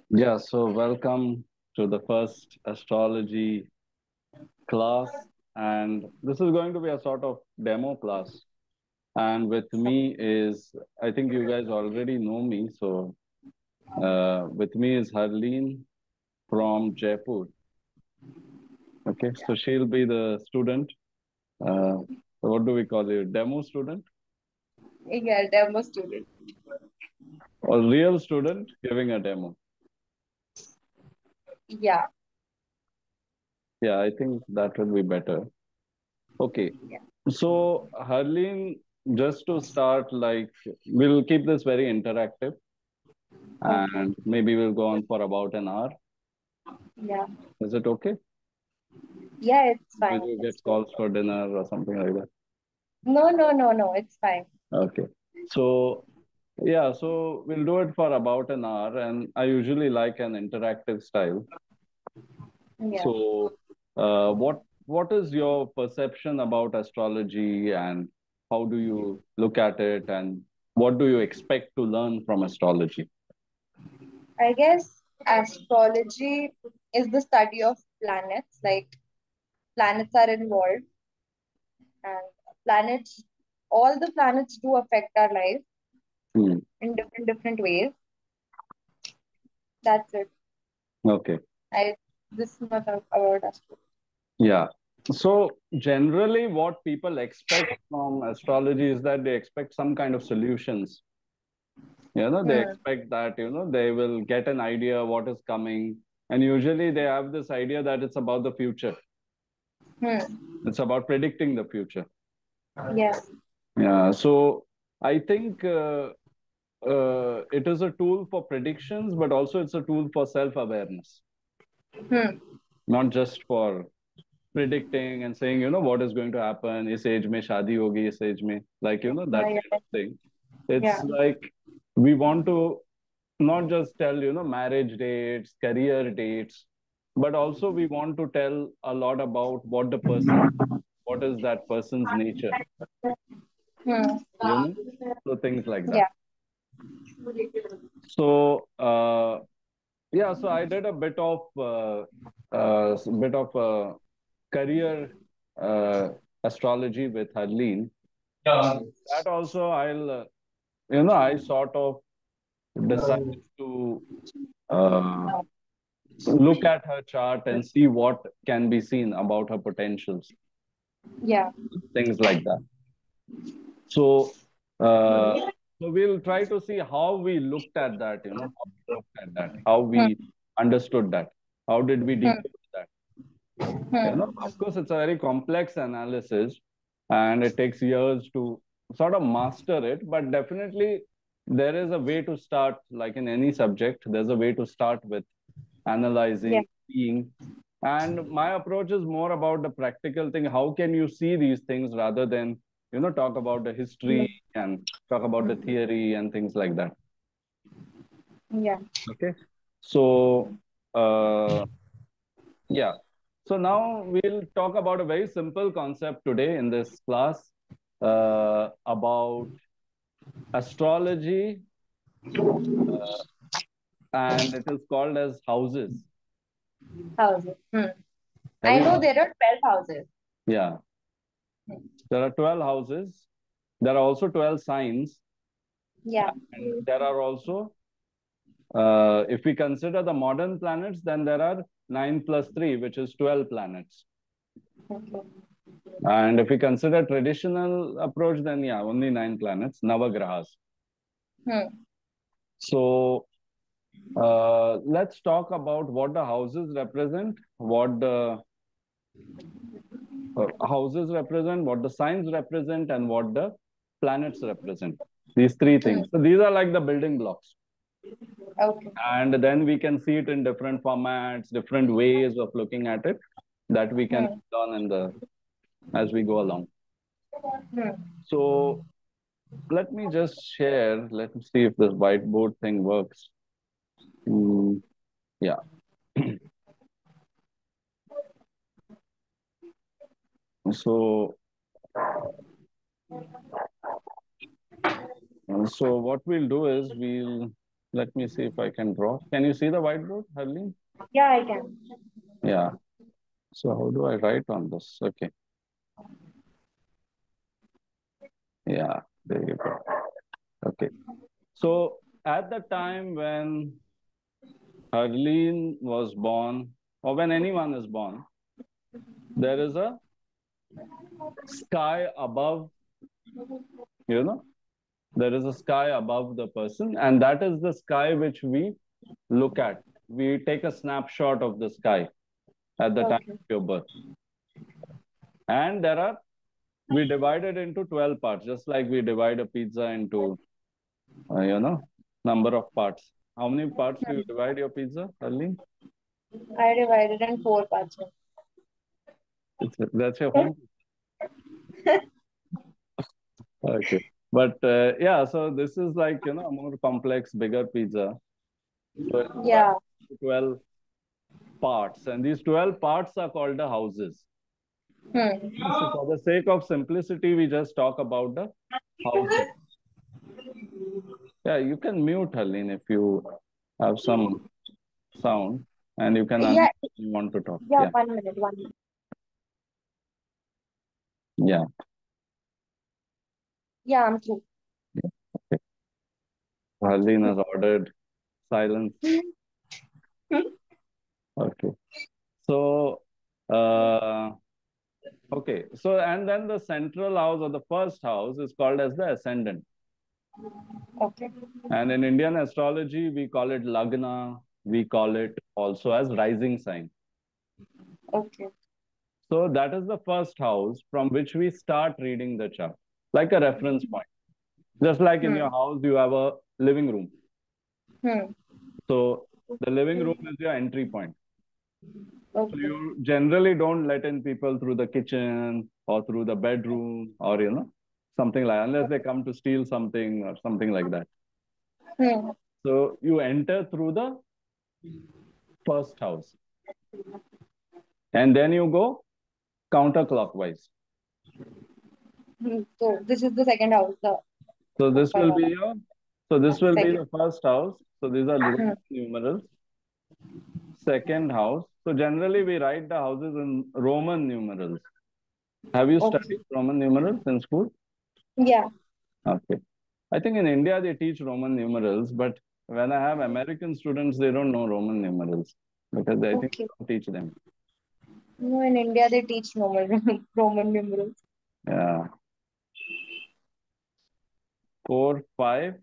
Yeah, so welcome to the first astrology class. And this is going to be a sort of demo class. And with me is, I think you guys already know me. So with me is Harleen from Jaipur. Okay, so she'll be the student. Uh, what do we call you? Demo student Yeah, demo student. or real student giving a demo? Yeah, Yeah, I think that would be better. Okay, yeah. so Harleen, just to start, like, we'll keep this very interactive Okay. and maybe we'll go on for about an hour. Yeah. Is it okay? Yeah, it's Did fine. you It's get good. calls for dinner or something like that? No, no, no, no. It's fine. Okay. So, yeah, so we'll do it for about an hour, and I usually like an interactive style. Yeah. So, what is your perception about astrology, and how do you look at it, and what do you expect to learn from astrology? I guess astrology is the study of planets. Like planets are involved, and planets, all the planets do affect our life Hmm. in different ways. That's it. Okay. I This much about astrology. Yeah. So generally, what people expect from astrology is that they expect some kind of solutions. They Hmm. expect that, they will get an idea what is coming. And usually they have this idea that it's about the future. Hmm. It's about predicting the future. Yeah. Yeah. So I think it is a tool for predictions, but also it's a tool for self-awareness, Hmm. not just for predicting and saying, what is going to happen, is age mein shadi hogi, is age mein, like, that Yeah. kind of thing. It's Yeah. like we want to not just tell, marriage dates, career dates, but also we want to tell a lot about what is that person's nature, Hmm. so things like that. Yeah. So, yeah, so I did a bit of career uh, astrology with Harleen. That also I sort of decided to uh, look at her chart and see what can be seen about her potentials, Yeah. things like that. So, uh, so we'll try to see how we looked at that, how we looked at that, how we Hmm. understood that, how did we Hmm. decode that. Hmm. Of course, it's a very complex analysis and it takes years to sort of master it, but definitely there is a way to start, like in any subject, there's a way to start with Yeah. analyzing, seeing. And my approach is more about the practical thing. How can you see these things rather than, talk about the history and talk about the theory and things like that. Yeah. Okay. So, uh, yeah. So now we'll talk about a very simple concept today in this class about astrology, and it is called as houses. Houses. Hmm. Have I you know heard? there are 12 houses. Yeah. There are 12 houses. There are also 12 signs. Yeah. And there are also, if we consider the modern planets, then there are 9 plus 3, which is 12 planets. Okay. And if we consider traditional approach, then yeah, only 9 planets, Navagrahas. Hmm. So let's talk about what the houses represent, what the houses represent, what the signs represent, and what the planets represent. These three Hmm. things. So these are like the building blocks. Okay. And then we can see it in different formats, different ways of looking at it that we can Hmm. learn as we go along. Hmm. So let me just share. Let me see if this whiteboard thing works. Mm, yeah. So so what we'll do is we'll let me see if I can draw. Can you see the whiteboard, Harleen? Yeah, I can. Yeah. So how do I write on this? Okay. Yeah, there you go. Okay. So at the time when Harleen was born, or when anyone is born, there is a sky above, you know, there is a sky above the person, and that is the sky which we look at. We take a snapshot of the sky at the time Okay. of your birth. And we divide it into 12 parts, just like we divide a pizza into, number of parts. How many parts do you divide your pizza, Harleen? I divided in four parts. That's your home. Okay. But yeah, so this is like, a more complex, bigger pizza. So it's Yeah. 12 parts, and these 12 parts are called the houses. Hmm. So for the sake of simplicity, we just talk about the houses. Yeah, you can mute, Harleen, if you have some sound, and you can unmute Yeah. if you want to talk. Yeah. Yeah. 1 minute. 1 minute. Yeah. Yeah, I'm through. Okay. Harleen has ordered silence. Okay. So, uh, okay. So, and then the central house or the first house is called as the ascendant. Okay. And in Indian astrology, we call it Lagna. We call it also as rising sign. Okay. So that is the first house from which we start reading the chart, like a reference point. Just like in your Hmm. house, you have a living room. Hmm. So the living room is your entry point. So Okay. you generally don't let in people through the kitchen or through the bedroom or, something like, unless they come to steal something or something like that. Hmm. So you enter through the first house and then you go counterclockwise. Hmm. So this is the second house. The So this will be uh, your, so this will be second. the first house. So these are Hmm. Roman numerals. Second house. So generally we write the houses in Roman numerals. Have you Okay. studied Roman numerals in school? Yeah. Okay. I think in India they teach Roman numerals, but when I have American students, they don't know Roman numerals because I think Okay. they don't teach them. No, in India they teach Roman numerals. Yeah. 4, 5,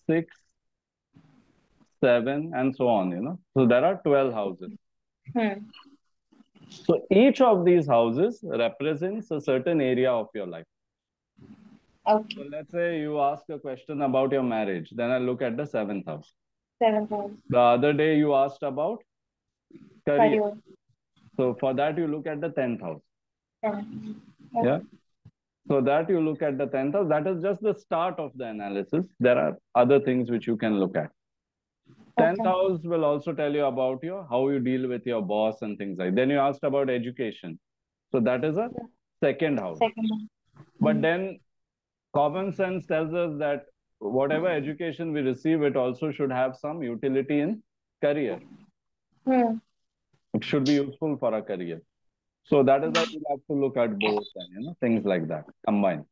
6, 7, and so on, So there are 12 houses. Hmm. So each of these houses represents a certain area of your life. So Okay. let's say you ask a question about your marriage, then I look at the seventh house. Seventh house. The other day you asked about career. Career. So for that you look at the 10th house. Ten. Yeah. Okay. So that you look at the 10th house, that is just the start of the analysis. There are other things which you can look at. 10th Okay. house will also tell you about how you deal with your boss and things like that. Then you asked about education. So that is a second house. Second house. But Hmm. then common sense tells us that whatever education we receive, it also should have some utility in career. Hmm. It should be useful for a career. So that is why we have to look at both and things like that combined.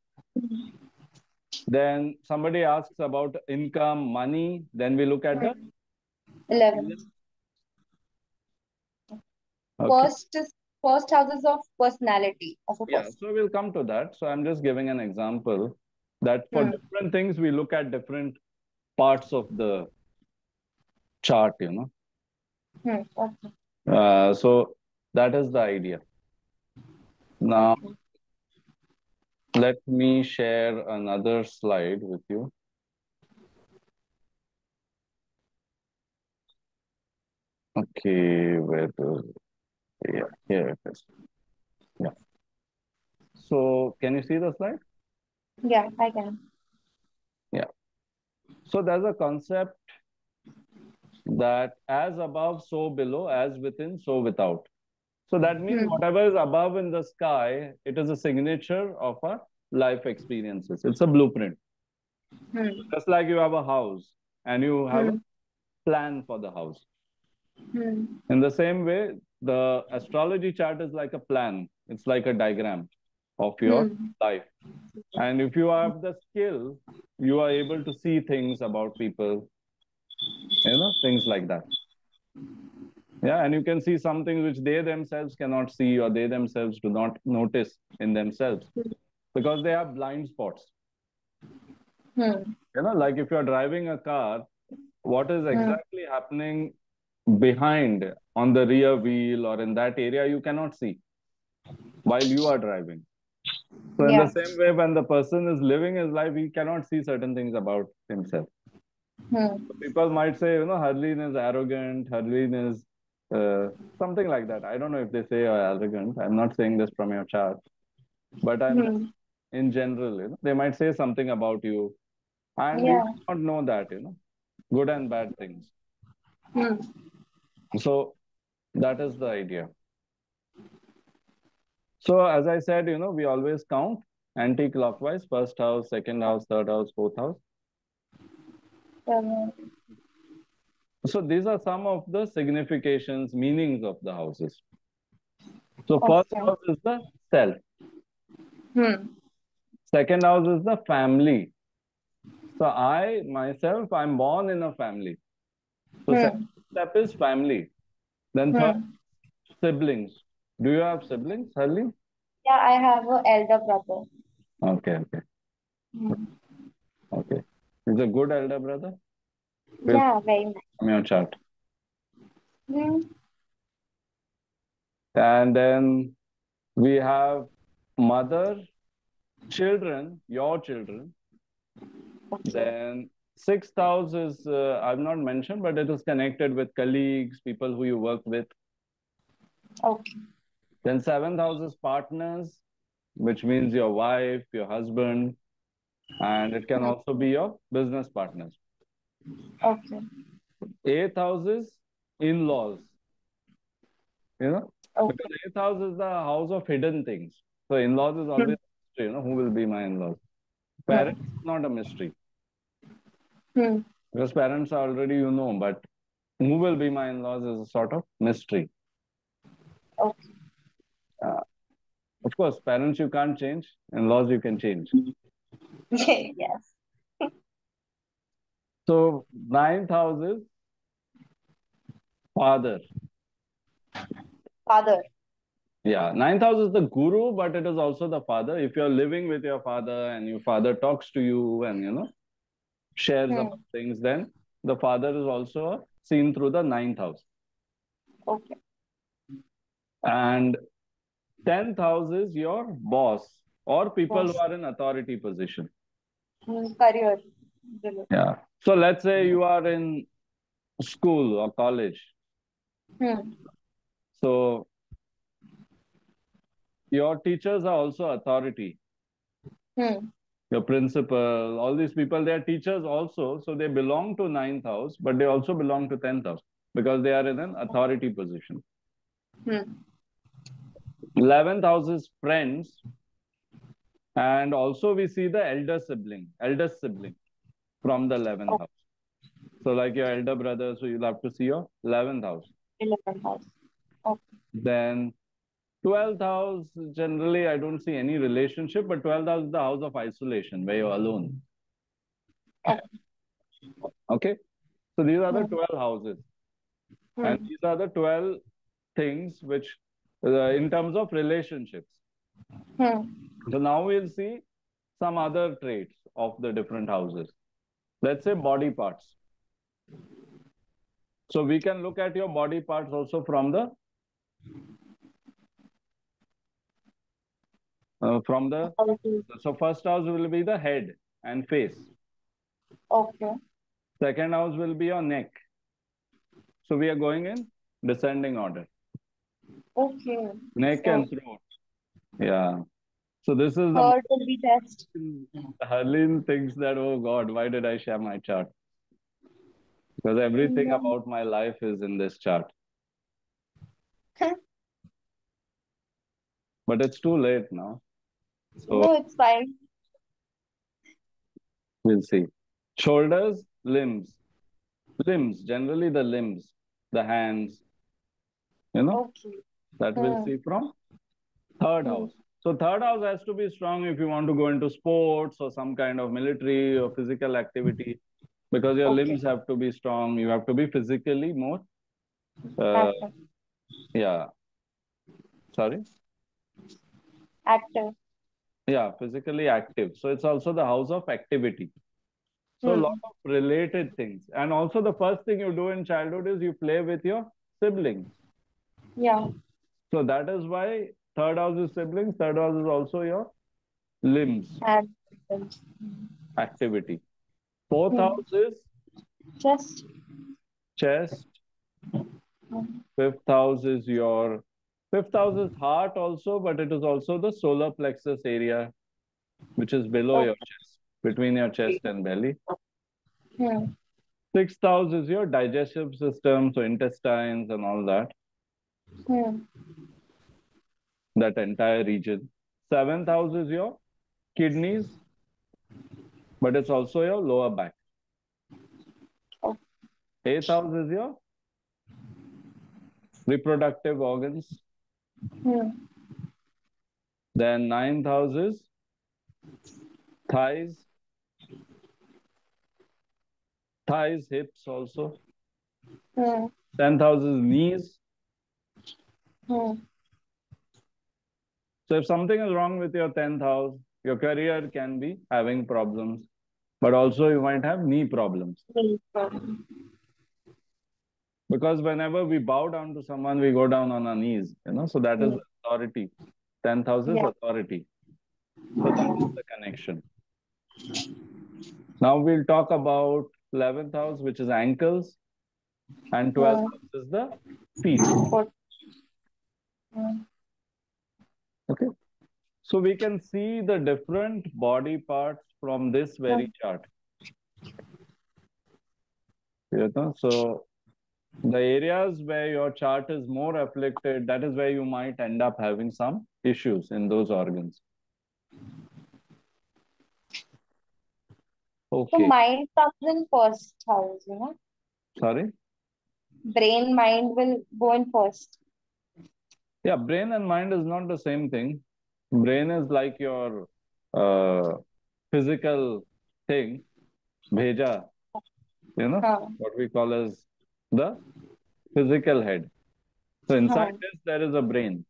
Then somebody asks about income, money. Then we look at the Hmm. 11. 11th. Okay. First houses of personality of a Yeah. person. So we'll come to that. So I'm just giving an example that for Hmm. different things we look at different parts of the chart. Hmm. Okay. So that is the idea. Now Okay. let me share another slide with you. Okay, yeah, here it is. Yeah. So can you see the slide? Yeah, I can. Yeah. So there's a concept that as above, so below, as within, so without. So that means Hmm. whatever is above in the sky, it is a signature of our life experiences. It's a blueprint. Hmm. Just like you have a house. and you have a Hmm. plan for the house. Hmm. In the same way, the astrology chart is like a plan. It's like a diagram of your Hmm. life. And if you have the skill, you are able to see things about people, things like that. Yeah, and you can see something which they themselves cannot see or they themselves do not notice in themselves because they have blind spots. Hmm. Like if you're driving a car, what is Hmm. exactly happening behind on the rear wheel or in that area, you cannot see while you are driving. So, in the Yeah. same way, when the person is living his life, he cannot see certain things about himself. Hmm. So people might say, Harleen is arrogant, Harleen is something like that. I don't know if they say arrogant. I'm not saying this from your chart, but I'm just Hmm. in general, they might say something about you, and you Yeah. do not know that, good and bad things. Hmm. So that is the idea. So as I said, we always count anti-clockwise: first house, second house, third house, fourth house. Um, So these are some of the significations, meanings of the houses. So first okay. house is the self. Hmm. Second house is the family. So I myself, I'm born in a family. So second Hmm. step is family. Then third, Hmm. siblings. Do you have siblings, Harleen? Yeah, I have an elder brother. Okay, okay, Hmm. okay. He's a good elder brother. We'll Yeah, very nice. from your chart. Hmm. And then we have mother, children, your children. Okay. Then sixth house is I've not mentioned, but it is connected with colleagues, people who you work with. Okay. Then seventh house is partners, which means your wife, your husband, and it can Hmm. also be your business partners. Okay. Eighth house is in-laws, because Okay. eighth house is the house of hidden things. So in-laws is Hmm. always a mystery, who will be my in-laws. Parents Hmm. is not a mystery Hmm. because parents are already, but who will be my in-laws is a sort of mystery. Okay. Uh, of course, parents you can't change, in-laws you can change. Yes. So ninth house is father. Father. Yeah, ninth house is the guru, but it is also the father. If you're living with your father and your father talks to you and shares about Hmm. things, then the father is also seen through the ninth house. Okay. And tenth house is your boss or people who Boss. are in authority position. Hmm. Career. Related. Yeah. So let's say you are in school or college. Hmm. So your teachers are also authority. Hmm. Your principal, all these people, they are teachers also. So they belong to ninth house, but they also belong to 10th house because they are in an authority position. Hmm. 11th house is friends. And also we see the eldest sibling from the 11th Okay. house. So like your elder brother, so you'll have to see your 11th house. 11th house. Okay. Then 12th house, generally I don't see any relationship, but 12th house is the house of isolation where you're alone. Okay. Okay. So these are the Hmm. 12 houses. And Hmm. these are the 12 things which, in terms of relationships. Hmm. So now we'll see some other traits of the different houses. Let's say body parts. So we can look at your body parts also from the, Okay. so first house will be the head and face. Okay. Second house will be your neck. So we are going in descending order. Okay. Neck So and throat. Yeah. So this is the third will be test. Harleen thinks that, oh God, why did I share my chart? Because everything No. about my life is in this chart. But it's too late now. So No, it's fine. we'll see. Shoulders, limbs. Limbs, generally the limbs, the hands, you know, Okay. that we'll Hmm. see from third Hmm. house. So third house has to be strong if you want to go into sports or some kind of military or physical activity, because your Okay. limbs have to be strong. You have to be physically more, uh, Active. yeah, sorry, Active. yeah, physically active. So it's also the house of activity. So a lot Hmm. of related things. And also the first thing you do in childhood is you play with your siblings. Yeah. So that is why third house is siblings. Third house is also your limbs, Active. activity. Fourth Hmm. house is Just. chest. Hmm. Fifth house is your fifth house is heart also, but it is also the solar plexus area, which is below your Okay. chest, between your chest and belly. Hmm. Sixth house is your digestive system, so intestines and all that, Hmm. that entire region. Seventh house is your kidneys, but it's also your lower back. Okay. Eighth house is your reproductive organs. Hmm. Then ninth house is thighs, hips also. Hmm. 10th house is knees. Hmm. So if something is wrong with your 10th house, your career can be having problems, but also you might have knee problems. Hmm. Because whenever we bow down to someone, we go down on our knees, so that is Hmm. authority. 10th house is Yeah. authority. So that is the connection. Now we'll talk about 11th house, which is ankles, and 12th Hmm. house is the feet. Foot. Hmm. Okay. So we can see the different body parts from this Hmm. very chart. So the areas where your chart is more afflicted, that is where you might end up having some issues in those organs. So Okay. mind comes in first house. Sorry. Brain, mind will go in first. Yeah, brain and mind is not the same thing. Brain is like your uh, physical thing, bheja, Huh. what we call as the physical head. So inside Huh. this, there is a brain.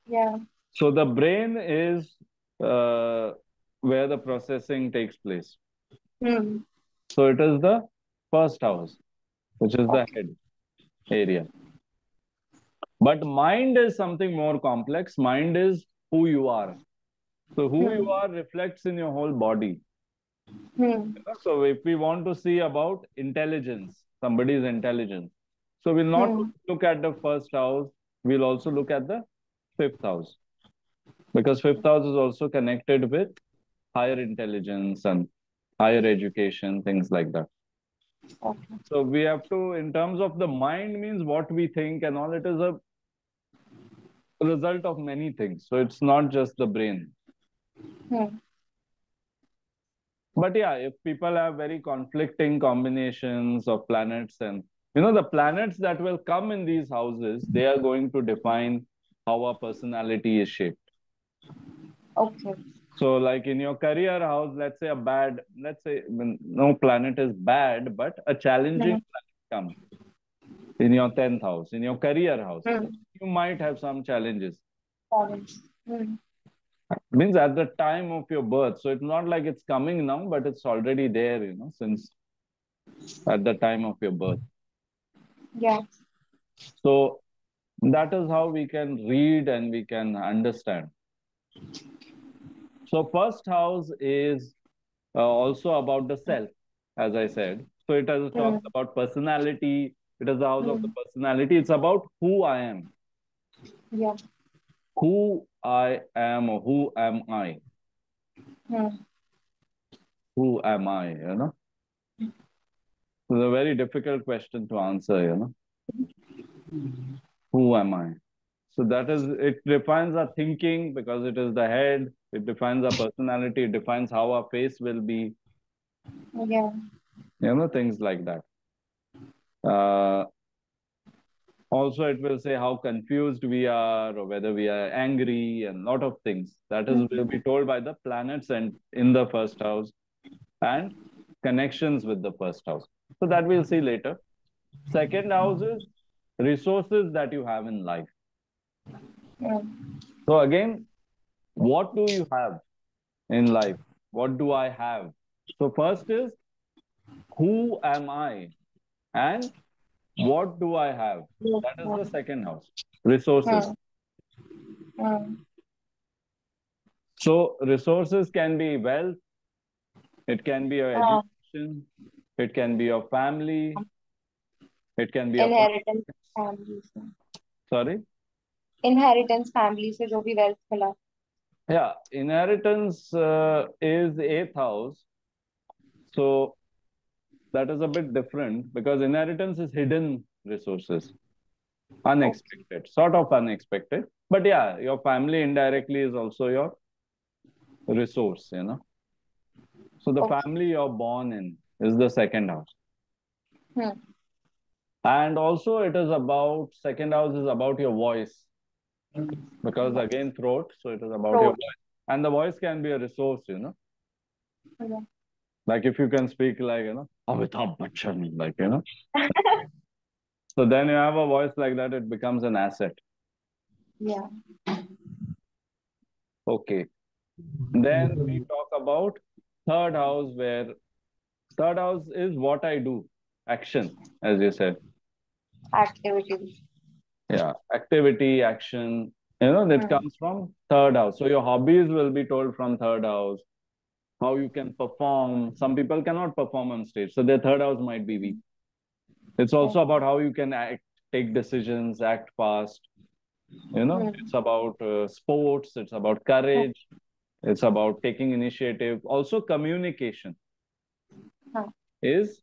Yeah. So the brain is uh, where the processing takes place. Hmm. So it is the first house, which is the Okay. head area. But mind is something more complex. Mind is who you are. So who you Hmm. are reflects in your whole body. Hmm. So if we want to see about intelligence, somebody's intelligence, so we'll not Hmm. look at the first house, we'll also look at the fifth house, because fifth house is also connected with higher intelligence and higher education, things like that. Okay. So we have to, in terms of the mind, means what we think and all, it is a result of many things. So it's not just the brain. Hmm. But yeah, if people have very conflicting combinations of planets, and the planets that will come in these houses, they are going to define how our personality is shaped. Okay. So, like in your career house, let's say no planet is bad, but a challenging Hmm. planet comes in your 10th house, in your career house. Hmm. You might have some challenges. Orange. Hmm. Means at the time of your birth. So it's not like it's coming now, but it's already there, since at the time of your birth. Yeah. So that is how we can read and we can understand. So first house is also about the self, as I said. So it has Hmm. talks about personality. It is the house of the Hmm. personality. It's about who I am, Yeah. or who am I, Hmm. who am I. It's a very difficult question to answer. Who am I? So that is, it defines our thinking because it is the head. It defines our personality. It defines how our face will be. Yeah. Things like that. Uh, Also, it will say how confused we are or whether we are angry and lot of things. That is will be told by the planets and in the first house and connections with the first house. So that we'll see later. Second house is resources that you have in life. Hmm. So again, what do you have in life? What do I have? So first is who am I and what do I have? Yes, That is the yes. second house. Resources. Hmm. Hmm. So resources can be wealth, it can be your Ah, education, it can be your family, it can be your inheritance connections. family से Sorry. inheritance family से जो भी wealth मिला. Yeah, inheritance is eighth house. So that is a bit different because inheritance is hidden resources, Okay. unexpected, sort of unexpected. But yeah, your family indirectly is also your resource. So the Okay. family you're born in is the second house. Hmm. And also it is about, second house is about your voice because again throat, so it is about your Throat. voice. And the voice can be a resource. Yeah. Like if you can speak like, Amitabh Bachchan, like. So then you have a voice like that, it becomes an asset. Yeah. Okay. Then we talk about third house, where third house is what I do, action, as you said. Activities. Yeah, activity, action, that Hmm. comes from third house. So your hobbies will be told from third house, how you can perform. Some people cannot perform on stage, so their third house might be weak. It's also Okay. about how you can act, take decisions, act fast. It's Hmm. about sports, it's about courage, it's about taking initiative. Also, communication हाँ. is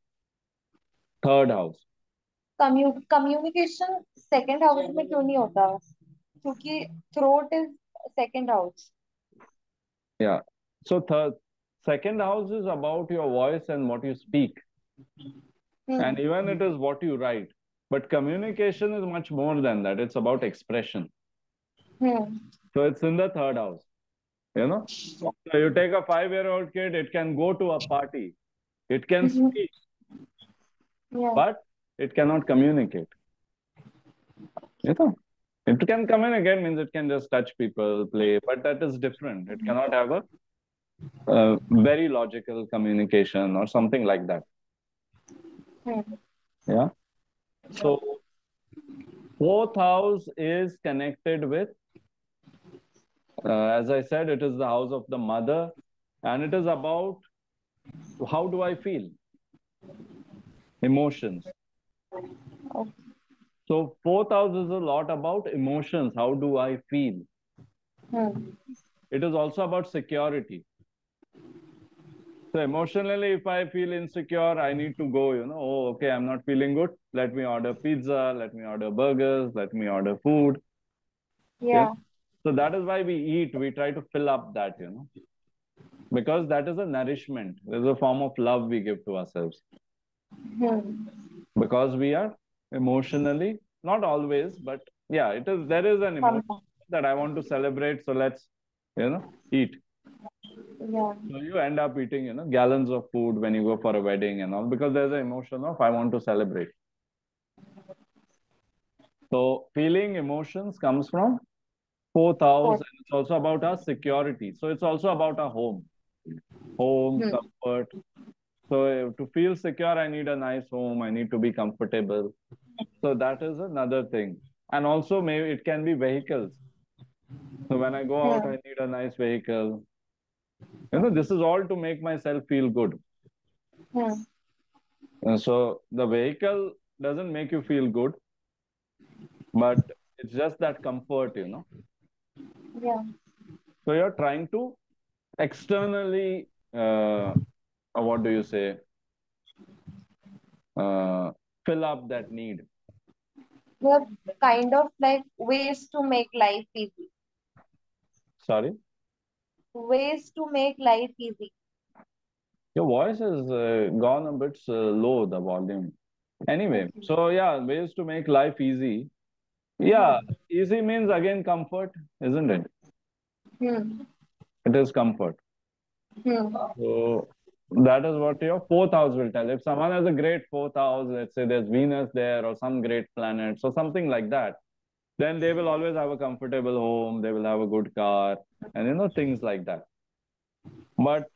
third house. Communication second house में क्यों नहीं होता? क्योंकि throat is second house. Yeah. So, second house is about your voice and what you speak, and hmm. even it is what you write. But communication is much more than that. It's about expression. Hmm. So, it's in the third house. You know, so you take a 5-year-old kid, it can go to a party, it can speak, या. but it cannot communicate. You know, it can communicate means it can just touch people, play, but that is different. It cannot have a very logical communication or something like that. Hmm. Yeah. So fourth house is connected with, as I said, it is the house of the mother, and it is about how do I feel, emotions. So fourth house is a lot about emotions. How do I feel? Hmm. It is also about security. So emotionally, if I feel insecure, I need to go, oh, okay, I'm not feeling good. Let me order pizza, let me order burgers, let me order food. You know? या. So that is why we eat. We try to fill up that, because that is a nourishment. There's a form of love we give to ourselves hmm. because we are emotionally, not always, but yeah, there is an emotion समझा. that I want to celebrate. So let's, eat. या. So you end up eating, gallons of food when you go for a wedding and all because there's an emotion of I want to celebrate. So feeling emotions comes from fourth house, fourth. and it's also about our security. So it's also about our home, hmm. comfort. So to feel secure, I need a nice home. I need to be comfortable. So that is another thing. And also maybe it can be vehicles. So when I go out, hmm. I need a nice vehicle. This is all to make myself feel good. Hmm. So the vehicle doesn't make you feel good, but it's just that comfort. या. So you're trying to externally, what do you say, uh, fill up that need. They're kind of like ways to make life easy. Sorry, Ways to make life easy. your voice has gone a bit low, the volume. Anyway, Okay. so yeah, ways to make life easy. Yeah, Hmm. easy means again comfort, isn't it? Hmm. It is comfort. Hmm. So that is what your fourth house will tell. If someone has a great fourth house, let's say there's Venus there or some great planets or something like that, then they will always have a comfortable home, they will have a good car, and things like that. But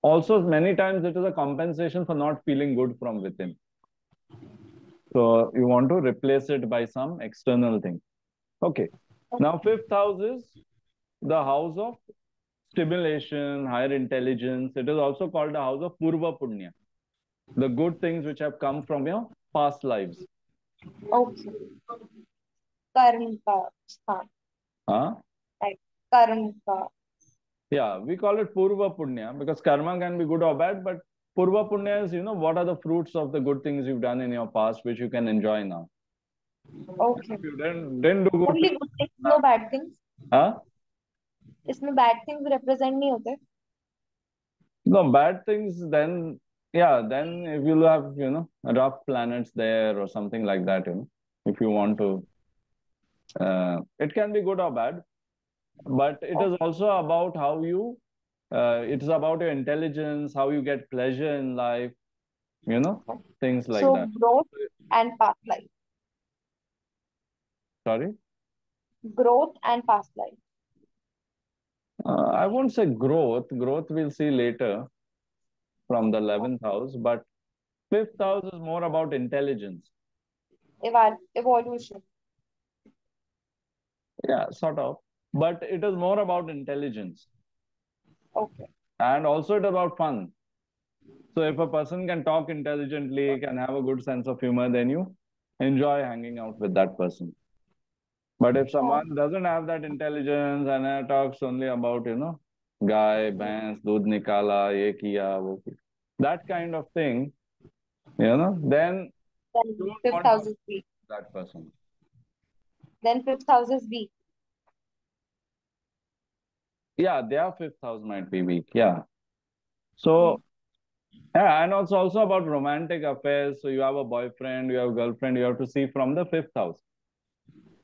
also, many times it is a compensation for not feeling good from within. So you want to replace it by some external thing. Okay. Now, fifth house is the house of stimulation, higher intelligence. It is also called the house of Purva Punya, the good things which have come from your past lives. Okay. Karma sthan, Huh? like karma. Yeah, we call it Purva Punya because karma can be good or bad, but Purva Punya is, what are the fruits of the good things you've done in your past which you can enjoy now. Okay. If you didn't do good Only things, good things, no bad things. huh? इसमें bad things represent नहीं होते. No, bad things, then, yeah, then if you have, rough planets there or something like that, if you want to, it can be good or bad, but it is also about how it's about your intelligence, how you get pleasure in life, you know, Okay. things like So that. growth and past life. Sorry? Growth and past life. I won't say growth. Growth we'll see later from the 11th house, but fifth house is more about intelligence. Evolution. Yeah, sort of. But it is more about intelligence. Okay. And also it's about fun. So if a person can talk intelligently, can have a good sense of humor, then you enjoy hanging out with that person. But if हाँ. someone doesn't have that intelligence and talks only about, guy, bhais, दूध निकाला, ये किया, वो किया, that kind of thing, then you Then don't fifth want to house is weak. be that person. Then fifth house is weak. Yeah, their fifth house might be weak. Yeah. Hmm. So, yeah, and also about romantic affairs. So you have a boyfriend, you have a girlfriend, you have to see from the fifth house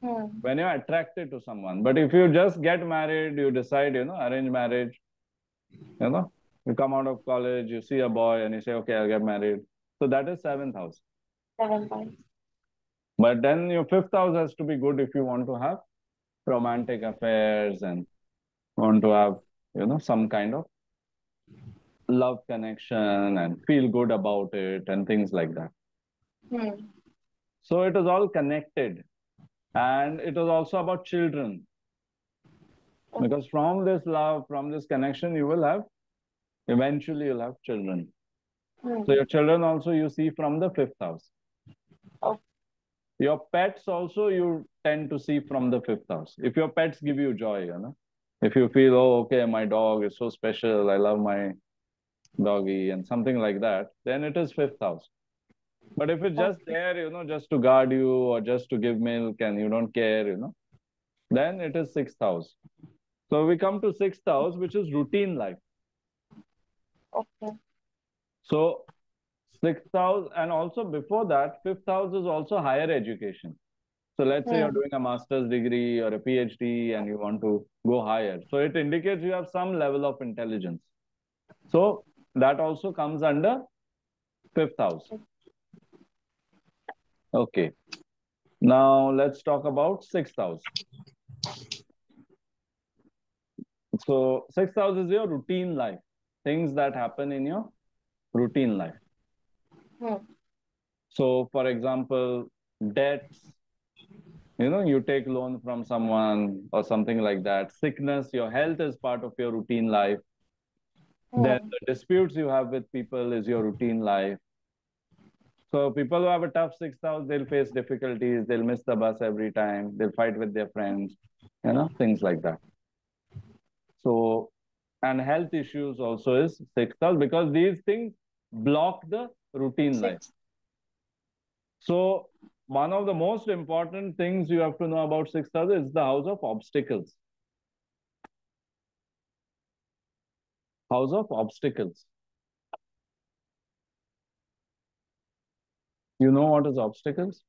Hmm. when you're attracted to someone. But if you just get married, you decide, arrange marriage, you know, you come out of college, you see a boy and you say, okay, I'll get married. So that is seventh house. Seven points. But then your fifth house has to be good if you want to have romantic affairs and want to have, some kind of love connection and feel good about it and things like that. Hmm. So it is all connected. And it is also about children. Okay. Because from this love, from this connection, eventually you'll have children. So Hmm. your children also you see from the fifth house. Okay. Your pets also you tend to see from the fifth house. If your pets give you joy, if you feel, oh, okay, my dog is so special, I love my doggy, and something like that, then it is fifth house. But if it's just Okay. there, just to guard you or just to give milk and you don't care, then it is sixth house. So we come to sixth house, which is routine life. Okay. So sixth house, and also before that, fifth house is also higher education. So let's say you're Hmm. doing a master's degree or a PhD and you want to go higher. So it indicates you have some level of intelligence. So that also comes under fifth house. Okay. Now let's talk about sixth house. So sixth house is your routine life, things that happen in your routine life. Hmm. So for example, debts, you take loan from someone or something like that. Sickness, your health is part of your routine life. Then Hmm. the disputes you have with people is your routine life. So people who have a tough sixth house, they'll face difficulties, they'll miss the bus every time, they'll fight with their friends, things like that. So, and health issues also is sixth house because these things block the routine life. Six. So, one of the most important things you have to know about sixth house is the house of obstacles. House of obstacles. You know what is obstacles?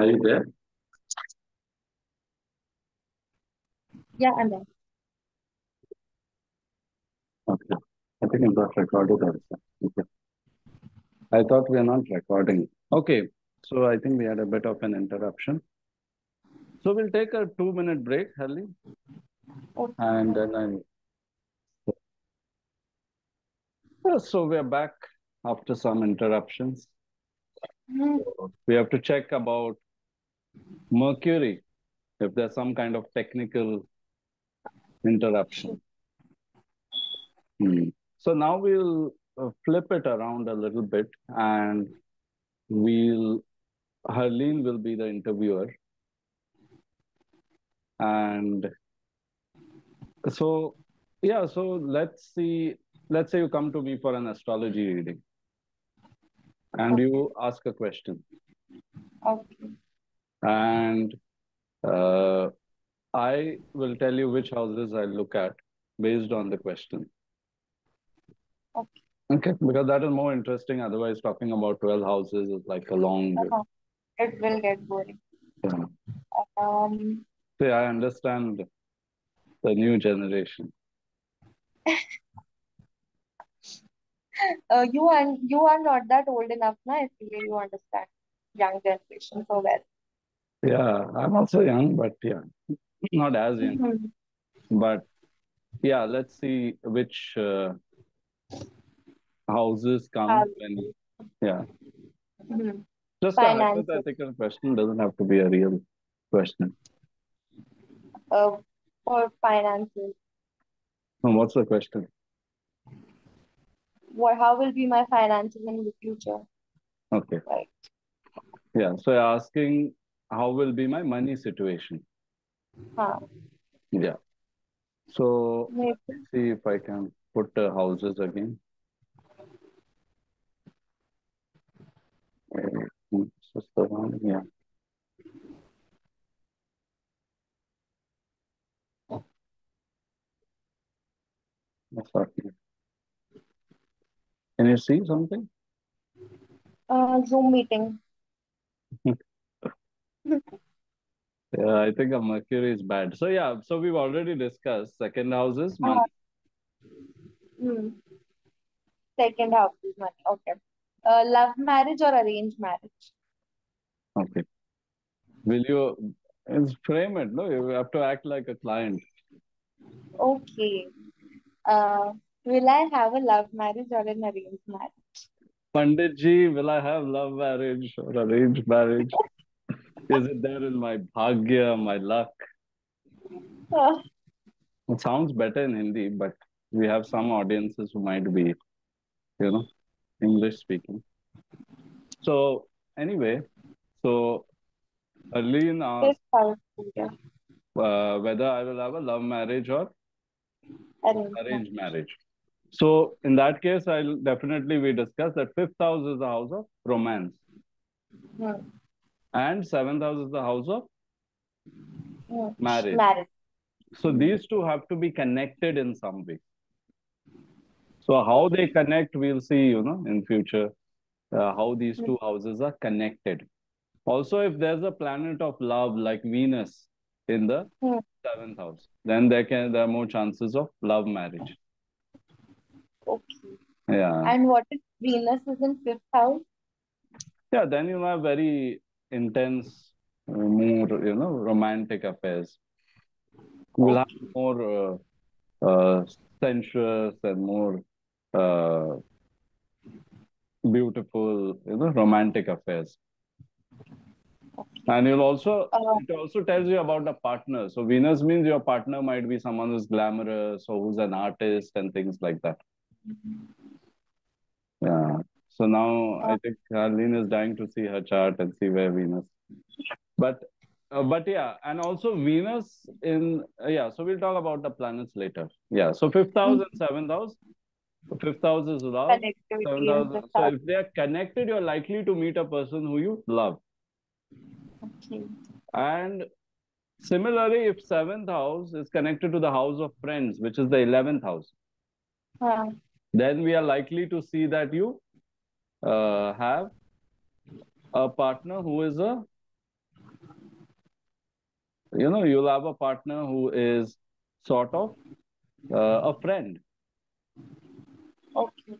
Are you there? Yeah, and then. Okay. I think it got recorded also. Okay. I thought we are not recording. Okay. So I think we had a bit of an interruption. So we'll take a 2 minute break, Harleen, and Okay. then I'll. So we are back after some interruptions. Hmm. So we have to check about Mercury if there's some kind of technical interruption. Hmm. So now we'll flip it around a little bit and we'll, Harleen will be the interviewer. And so, yeah, so let's say you come to me for an astrology reading and Okay. you ask a question. Okay. And uh, I will tell you which houses I look at based on the question. Okay. Okay, because that is more interesting. Otherwise, talking about 12 houses is like a long. Uh-huh. It will get boring. Yeah. Um, See, I understand the new generation. you are not that old enough now. I feel you understand young generation so well. Yeah, I'm also young, but yeah, not as young. Mhm. But yeah, let's see which houses come when. Houses. Yeah, Mhm. just a Finances. hypothetical question doesn't have to be a real question. Uh, for finances. No, what's the question? How will be my finances in the future? Okay. Right. Yeah, so you're asking how will be my money situation? Huh. Yeah. So let Maybe. me see if I can put the houses again. This is the one. Yeah, that's okay. Can you see something? Zoom meeting. Yeah, I think a Mercury is bad. So yeah, so we've already discussed second house is Uh, money. hmm. Second house is money. Okay. Love marriage or arranged marriage? Okay. Will you frame it? No, you have to act like a client. Okay. Uh, will I have a love marriage or an arranged marriage? Pandit ji, will I have love marriage or arranged marriage? Is it there in my bhagya, my luck? Uh, It sounds better in Hindi, but we have some audiences who might be, you know, English speaking. So anyway, so Arlene fifth asked house. Okay. whether I will have a love marriage or Arranged arranged marriage. marriage. So in that case, I'll definitely we discuss that fifth house is the house of romance Hmm. and seventh house is the house of Hmm. marriage. Marriage. So Hmm. these two have to be connected in some way. So how they Okay. connect, we'll see, in future, how these Hmm. two houses are connected. Also, if there's a planet of love like Venus in the Hmm. seventh house, then there are more chances of love marriage. Okay. Yeah. And what if Venus is in fifth house? Yeah, then you'll have very intense, more, romantic affairs. We'll have Okay. more uh, sensuous and more uh, beautiful, romantic affairs. Okay. And it Uh, also tells you about the partner. So Venus means your partner might be someone who's glamorous or who's an artist and things like that. Yeah. So now I think Harleen is dying to see her chart and see where Venus. But but yeah, and also Venus in yeah. So we'll talk about the planets later. Yeah. So fifth house Mm. and seventh house. So fifth house is love. Seventh Connectivity and house. the So stuff. if they are connected, you're likely to meet a person who you love. Okay. And similarly, if seventh house is connected to the house of friends, which is the 11th house, Huh. then we are likely to see that you have a partner who is a, you'll have a partner who is sort of a friend, Okay.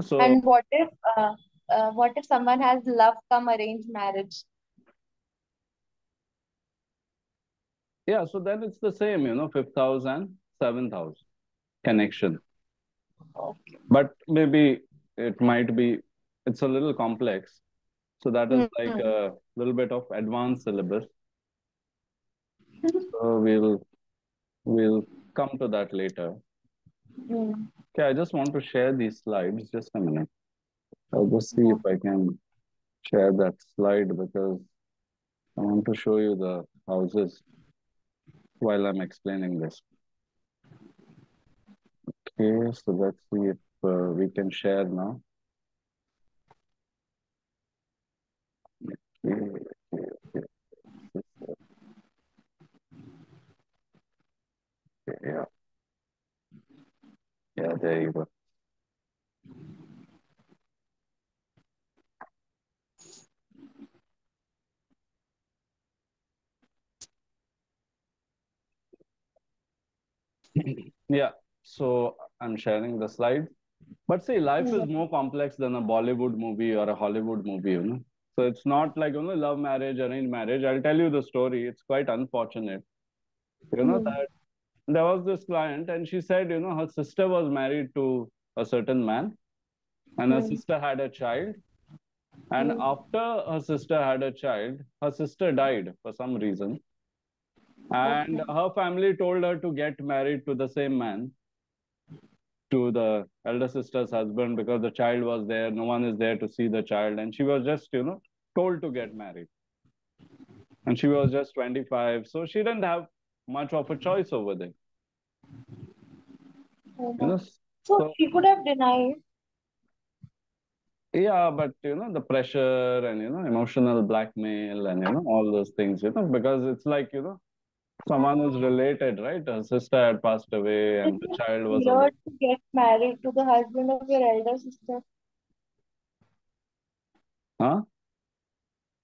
so And what if someone has love come arranged marriage? yeah, so then it's the same, fifth house and seventh house connection. Okay. But maybe it might be, it's a little complex. So that is like Hmm. a little bit of advanced syllabus. So we'll come to that later. Hmm. Okay, I just want to share these slides. Just a minute. I'll just see if Yeah. I can share that slide because I want to show you the houses while I'm explaining this. Okay, so let's see if we can share now. Okay, okay, okay. Yeah, yeah, there you go. Yeah, so I'm sharing the slide. But see, life is more complex than a Bollywood movie or a Hollywood movie. So it's not like only love marriage, arranged marriage. I'll tell you the story. It's quite unfortunate. Hmm. That there was this client and she said, her sister was married to a certain man and her Hmm. sister had a child. And Hmm. after her sister had a child, her sister died for some reason. And Okay. her family told her to get married to the same man, to the elder sister's husband, because the child was there. No one is there to see the child. And she was just, told to get married. And she was just 25. So she didn't have much of a choice over there. Oh You my. know, So so she could have denied. yeah, but the pressure and emotional blackmail and all those things, because it's like, someone is related, right? Her sister had passed away Isn't and the it child was alone. weird to get married to the husband of your elder sister? Huh?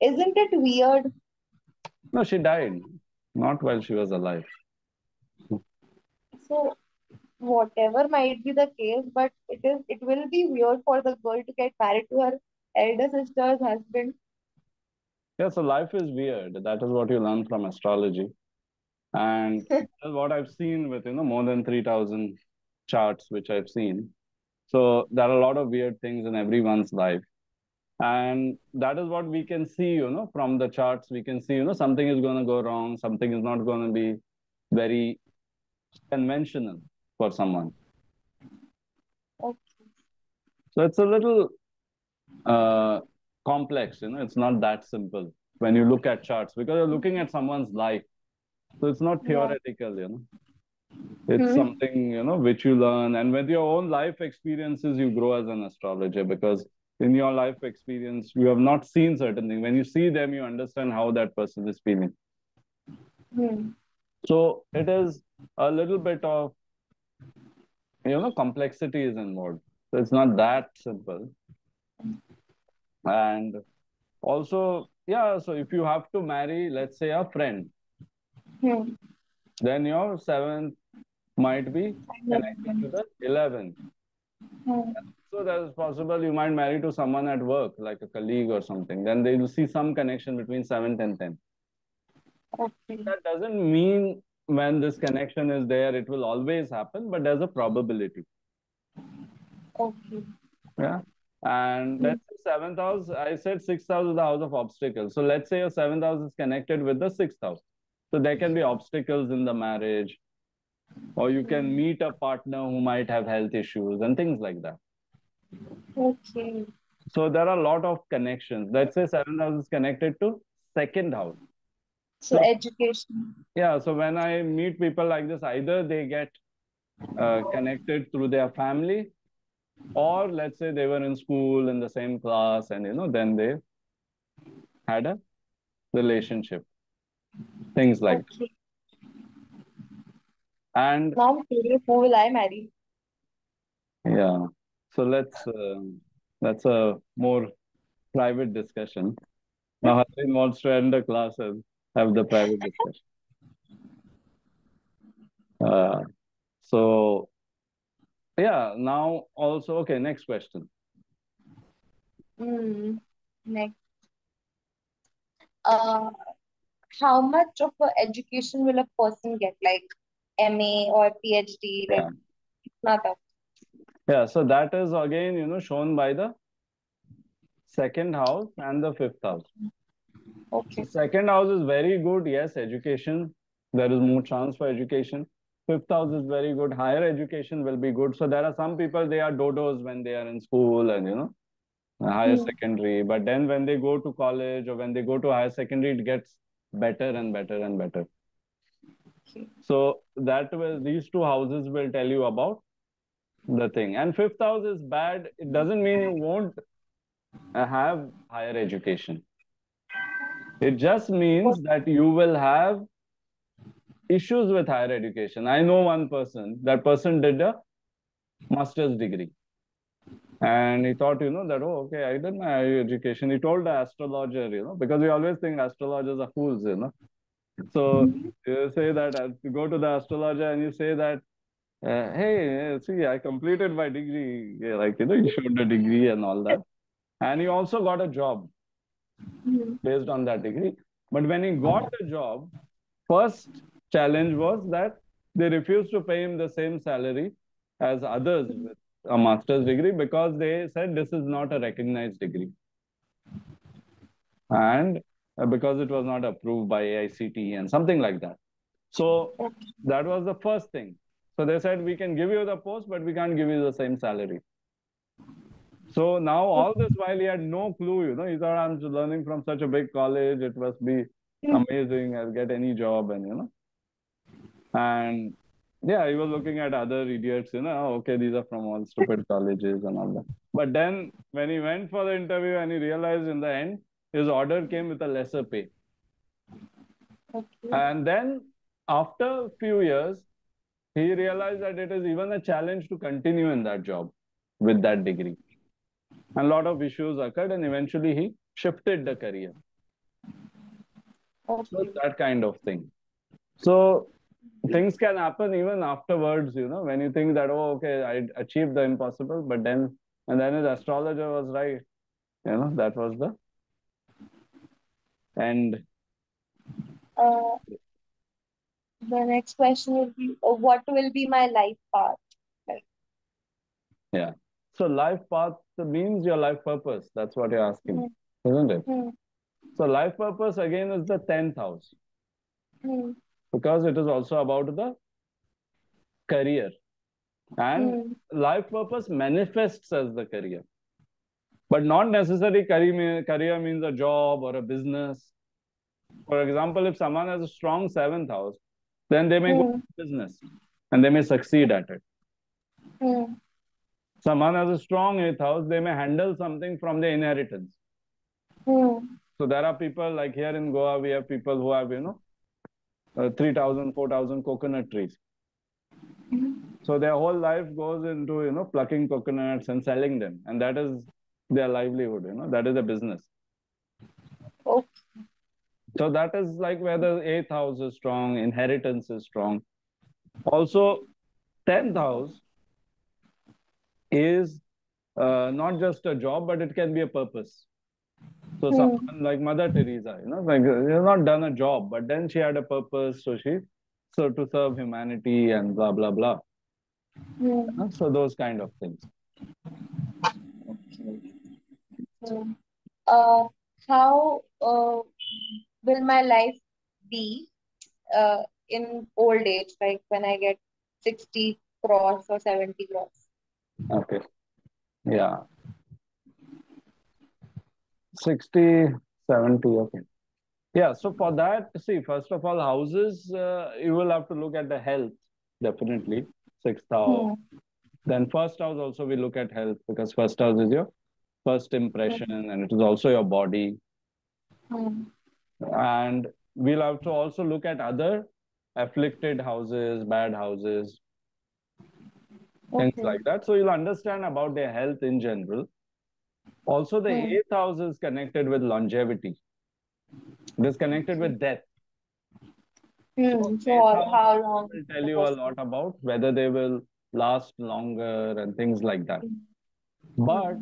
Isn't it weird? No, she died, not while she was alive. So whatever might be the case, but it will be weird for the girl to get married to her elder sister's husband. Yeah, so life is weird. That is what you learn from astrology. And that is what I've seen with, more than 3,000 charts, which I've seen. So there are a lot of weird things in everyone's life. And that is what we can see, from the charts. We can see, something is going to go wrong, something is not going to be very conventional for someone. Okay. So it's a little uh, complex, it's not that simple when you look at charts because you're looking at someone's life. So it's not Yeah. theoretical. It's Hmm. something, which you learn. And with your own life experiences, you grow as an astrologer because in your life experience, you have not seen certain things. When you see them, you understand how that person is feeling. Hmm. So it is a little bit of, complexity is involved. So it's not that simple. And also, yeah, so if you have to marry, let's say a friend, Hmm. then your seventh might be I connected to know. the 11th. Hmm. So that is possible you might marry to someone at work, like a colleague or something. Then they will see some connection between 7th and 10th. Okay. That doesn't mean when this connection is there, it will always happen, but there's a probability. Okay. Yeah. And Hmm. let's say seventh house, I said sixth house is the house of obstacles. So let's say your seventh house is connected with the sixth house. So there can be obstacles in the marriage, or you can meet a partner who might have health issues and things like that. Okay. So there are a lot of connections. Let's say seventh house is connected to second house. So So education. yeah, so when I meet people like this, either they get connected through their family, or let's say they were in school in the same class, and then they had a relationship, things like that. Okay. And Now I'm curious, who will I marry? yeah, so that's a more private discussion. Now Harleen wants to end the class and have the private discussion. Uh, so yeah, now also, okay, next question. Hmm. Next. Uh, how much of a education will a person get? Like MA or PhD? Like Yeah, not that. yeah. So that is again, shown by the second house and the fifth house. So Okay. second house is very good. Yes, education. There is more chance for education. Fifth house is very good. Higher education will be good. So there are some people, they are dodos when they are in school and higher Hmm. secondary. But then when they go to college or when they go to higher secondary, it gets better and better and better. Okay. So that will these two houses will tell you about the thing. And fifth house is bad. It doesn't mean you won't have higher education. It just means that you will have issues with higher education. I know one person. That person did a master's degree. And he thought, that, oh, okay, I did my higher education. He told the astrologer, because we always think astrologers are fools. So you say that, you go to the astrologer and you say that, hey, see, I completed my degree. Yeah, like, you showed the degree and all that. And he also got a job Hmm. based on that degree. But when he got the job, first challenge was that they refused to pay him the same salary as others with a master's degree because they said this is not a recognized degree. And because it was not approved by AICTE and something like that. So Okay. that was the first thing. So they said, we can give you the post, but we can't give you the same salary. So now all this while he had no clue, he thought I'm learning from such a big college, it must be amazing, I'll get any job and yeah, he was looking at other idiots, "Oh, okay, these are from all stupid colleges and all that." But then when he went for the interview and he realized in the end, his order came with a lesser pay. Okay. And then after a few years, he realized that it is even a challenge to continue in that job with that degree. And a lot of issues occurred, and eventually he shifted the career. So Okay. that kind of thing. So things can happen even afterwards, when you think that, oh, okay, I achieved the impossible, but then his astrologer was right. That was the end. Uh, the next question will be, what will be my life path? Like, Yeah. So life path means your life purpose. That's what you're asking, hmm, isn't it? hmm, So life purpose again is the 10th house hmm, because it is also about the career. And hmm, life purpose manifests as the career. But not necessarily career means a job or a business. For example, if someone has a strong seventh house, then they may go hmm, to business and they may succeed at it. hmm, Someone has a strong eighth house, they may handle something from the inheritance. hmm, So there are people like here in Goa, we have people who have, 3,000, 4,000 coconut trees. So their whole life goes into, plucking coconuts and selling them. And that is their livelihood, that is a business. okay. So that is like where the eighth house is strong, inheritance is strong. Also, 10th house is not just a job, but it can be a purpose. So Hmm, someone like Mother Teresa, like she has not done a job, but then she had a purpose. So to serve humanity and blah, blah, blah. hmm, So those kind of things. hmm. Uh, how will my life be in old age, like when I get 60 cross or 70 cross? Okay. Yeah. 60, 70. Okay. Yeah. So for that, see, first of all, houses, you will have to look at the health, definitely. Sixth house. Hmm. Then first house also we look at health because first house is your first impression Hmm. and it is also your body. Hmm. And we'll have to also look at other afflicted houses, bad houses, things Okay. like that. So you'll understand about their health in general. Also, the Hmm. eighth house is connected with longevity. It is connected with death. So Hmm. So eighth house how long will tell the you a lot person? about whether they will last longer and things like that. But Hmm.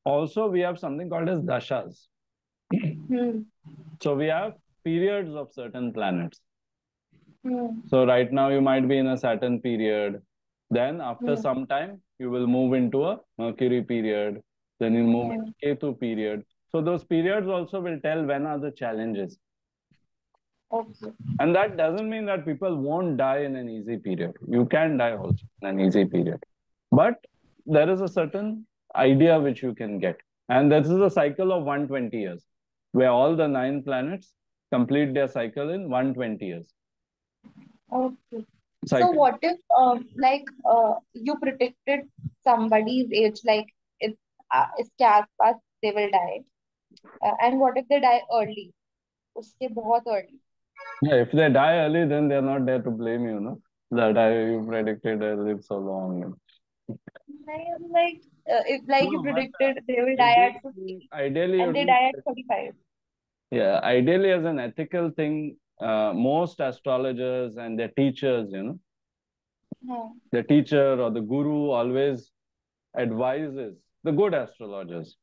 also we have something called as dashas. Hmm. So we have periods of certain planets. Hmm. So right now you might be in a Saturn period. Then after Hmm. some time you will move into a Mercury period. Then you move Hmm. into Ketu period. So those periods also will tell when are the challenges. Okay. And that doesn't mean that people won't die in an easy period. You can die also in an easy period. But there is a certain idea which you can get. And this is a cycle of 120 years, where all the nine planets complete their cycle in 120 years. Okay. So Cycle. what if you predicted somebody's age like it's इसके आसपास they will die, and what if they die early, उसके बहुत early? Yeah, if they die early, then they're not there to blame you, no? That you predicted I live so long. I'm like, if No, like you no, but predicted they will die at ideally, 50 ideally you and they don't. die at 35. Yeah, ideally as an ethical thing, most astrologers and their teachers, Hmm. the teacher or the guru always advises the good astrologers,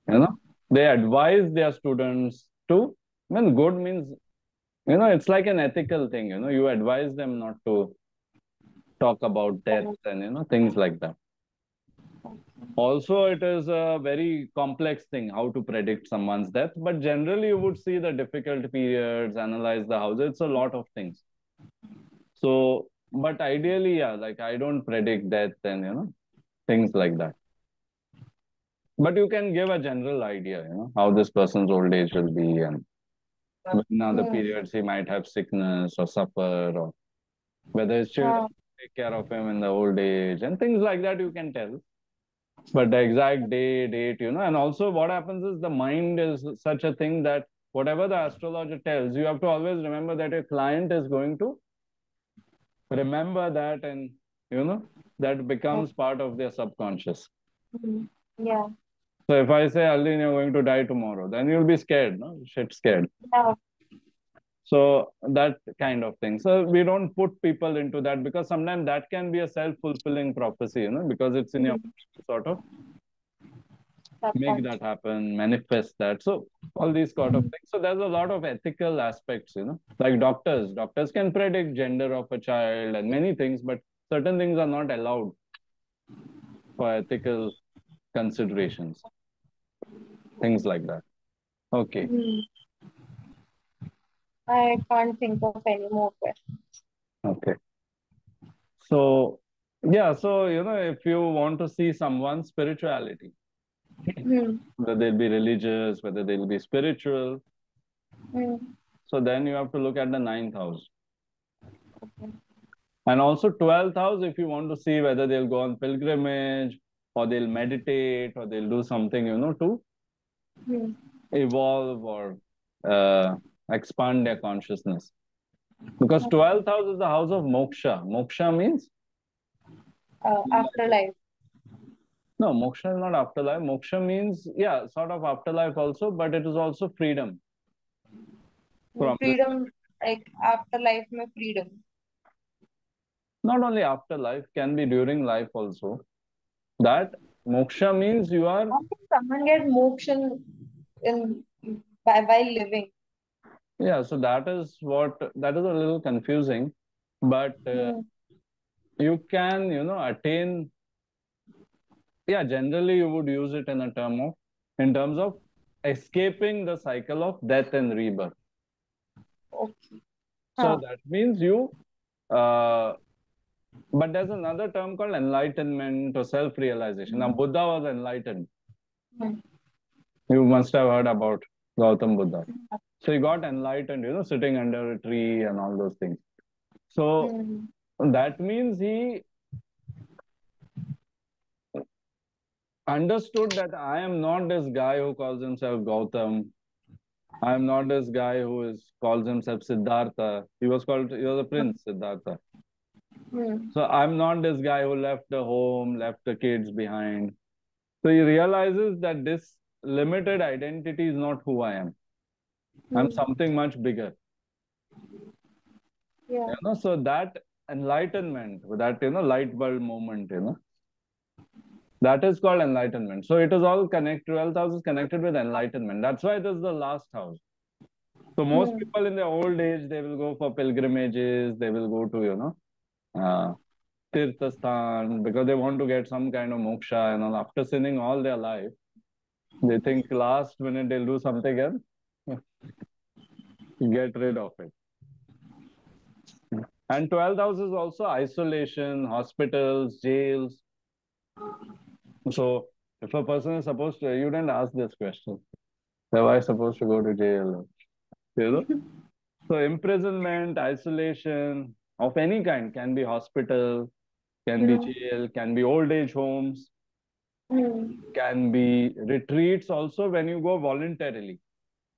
you know, they advise their students to, I mean, good means, it's like an ethical thing, you advise them not to talk about death and, things like that. Also, it is a very complex thing how to predict someone's death, but generally you would see the difficult periods, analyze the house. It's a lot of things. So, but ideally, yeah, like I don't predict death and, things like that. But you can give a general idea, how this person's old age will be and when are the Hmm. periods he might have sickness or suffer or whether his children Huh. take care of him in the old age and things like that you can tell. But the exact date, and also what happens is the mind is such a thing that whatever the astrologer tells, you have to always remember that your client is going to remember that and, that becomes part of their subconscious. Hmm. Yeah. So if I say, Arlene, you're going to die tomorrow, then you'll be scared, no? Shit scared. Yeah. So that kind of thing. So we don't put people into that because sometimes that can be a self-fulfilling prophecy, because it's in your Hmm. mind to sort of make that Subconscious. happen, manifest that. So all these sort of Hmm. things. So there's a lot of ethical aspects, like doctors. Doctors can predict gender of a child and many things, but certain things are not allowed for ethical considerations, things like that. Okay. Hmm. I can't think of any more questions. Okay. So, yeah, so, if you want to see someone's spirituality, Hmm. whether they'll be religious, whether they'll be spiritual, Hmm. so then you have to look at the ninth house. And also 12th house, if you want to see whether they'll go on pilgrimage or they'll meditate or they'll do something, to Hmm. evolve or uh, expand their consciousness. Because 12th house is the house of moksha. Moksha means Afterlife. no, moksha is not afterlife. Moksha means, yeah, sort of afterlife also, but it is also freedom from this. Freedom, like afterlife में freedom. Not only afterlife, can be during life also. That moksha means you are, How can someone get moksha in while living? yeah, so that is a little confusing, but Hmm. you can, attain, yeah, generally you would use it in terms of escaping the cycle of death and rebirth. Okay. So Huh. that means you, uh, but there's another term called enlightenment or self-realization. Now, Buddha was enlightened. Hmm. You must have heard about Gautam Buddha. So he got enlightened, sitting under a tree and all those things. So Hmm. that means he understood that I am not this guy who calls himself Gautam. I am not this guy who is calls himself Siddhartha. He was a prince, Siddhartha. Hmm. So I'm not this guy who left the home, left the kids behind. So he realizes that this limited identity is not who I am. I'm Hmm. something much bigger. Yeah. So that enlightenment, that light bulb moment, that is called enlightenment. So it is all connected. 12th house is connected with enlightenment. That's why it is the last house. So most Hmm. people in their old age, they will go for pilgrimages. They will go to uh, Tirthasthan because they want to get some kind of moksha and all. After sinning all their life, they think last minute they'll do something else, get rid of it. And 12th house is also isolation, hospitals, jails. So if a person is supposed to, you didn't ask this question. Am I supposed to go to jail? You know? So imprisonment, isolation of any kind can be hospital, can be Hmm. jail, can be old age homes, Hmm. can be retreats also when you go voluntarily.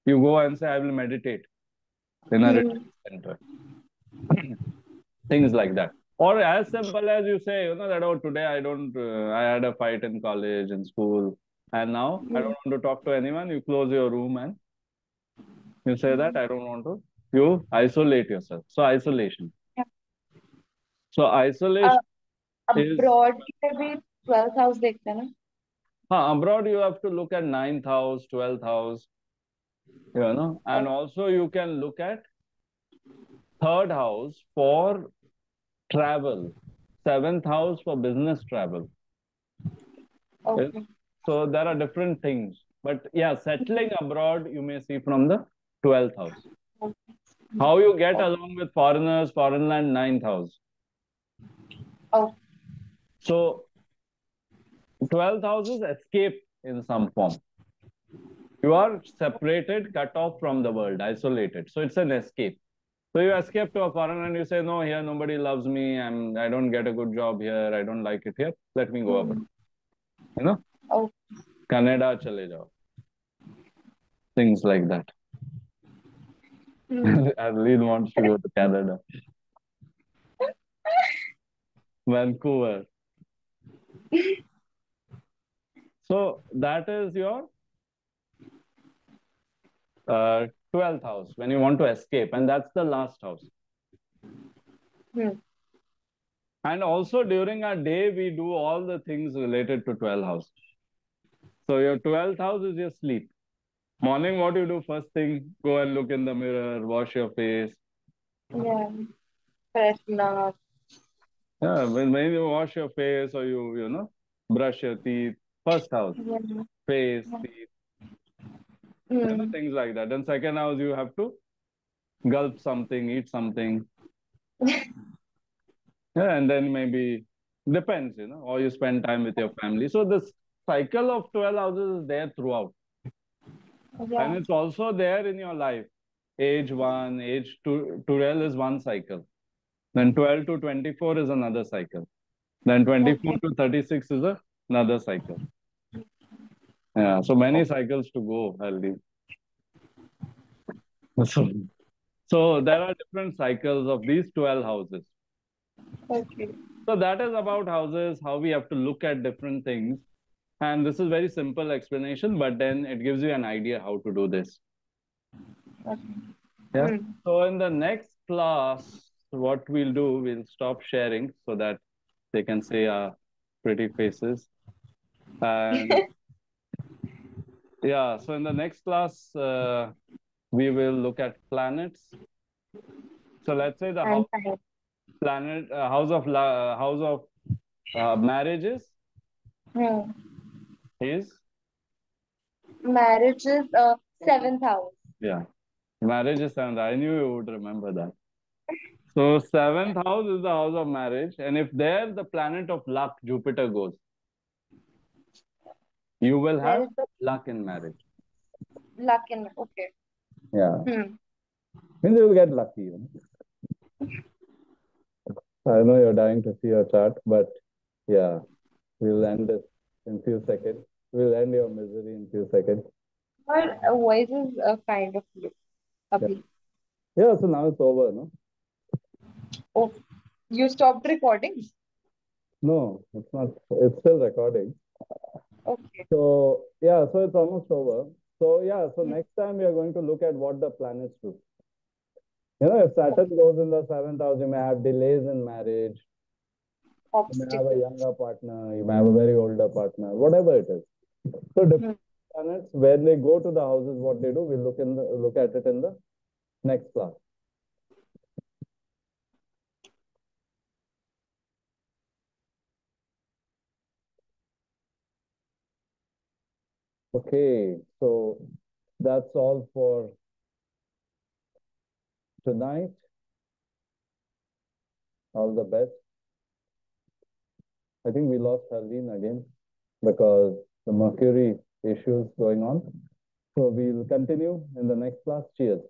You go and say, I will meditate in a Hmm. retreat center. Things like that. Or as simple as you say, that, oh, today I had a fight in college, in school, and now I Hmm. don't want to talk to anyone. You close your room and you say that I don't want to. You isolate yourself. So isolation. Yeah. So Uh, isolation is, abroad के भी 12th house देखते हैं ना. abroad you have to look at ninth house, 12th house, and also you can look at third house for travel, seventh house for business travel. Yes. Okay. So there are different things. But yeah, settling abroad, you may see from the 12th house. How you get Okay. along with foreigners, foreign land, ninth house. Okay. So 12th house is escape in some form. You are separated, cut off from the world, isolated. So it's an escape. So you escape to a foreign and you say, no, here nobody loves me. I don't get a good job here. I don't like it here. Let me go abroad. Hmm. You know, Okay. Canada chale jao. Things like that. Hmm. Harleen wants to go to Canada. Vancouver. So that is your 12th house when you want to escape, and that's the last house. Hmm. And also during our day, we do all the things related to 12th house. So your 12th house is your sleep. Morning, what you do first thing? Go and look in the mirror, wash your face. Yeah. Freshen up. Yeah, when you wash your face or brush your teeth, first house, Yeah. face, teeth, Hmm. things like that. Then second house, you have to gulp something, eat something. Yeah, and then maybe depends, or you spend time with your family. So this cycle of 12 houses is there throughout. And Yeah. it's also there in your life. Age 1, age 2, 12 is one cycle. Then 12 to 24 is another cycle. Then 24 Okay. to 36 is another cycle. Yeah, so many cycles to go, Harleen. So, so there are different cycles of these 12 houses. Okay. So that is about houses, how we have to look at different things. And this is very simple explanation, but then it gives you an idea how to do this. Okay. Yeah. Hmm. So in the next class, what we'll do, we'll stop sharing so that they can see our pretty faces. And yeah, so in the next class, we will look at planets. So let's say the And house time. planet house of marriages Hmm. is, Marriage is 7th house. yeah, marriages, and I knew you would remember that. So seventh house is the house of marriage, and if there the planet of luck, Jupiter goes, you will Where have is the luck in marriage. Luck in, okay. Yeah, Hmm. means you will get lucky. I know you're dying to see your chart, but yeah, we'll end this in few seconds. We'll end your misery in few seconds. Your voice is kind of low, Yeah, Abhi. yeah. So now it's over, no? Oh, you stopped recording? No, it's not. It's still recording. Okay. So yeah, so it's almost over. So yeah, so Hmm. next time we are going to look at what the planets do. If Saturn goes in the seventh house, you may have delays in marriage. You may have a Obstacles. younger partner. You may have a very older partner. Whatever it is. So different Hmm. planets, when they go to the houses, what they do, we'll look at it in the next class. Okay, so that's all for tonight. All the best. I think we lost Harleen again because the Mercury issues going on. So we'll continue in the next class. Cheers.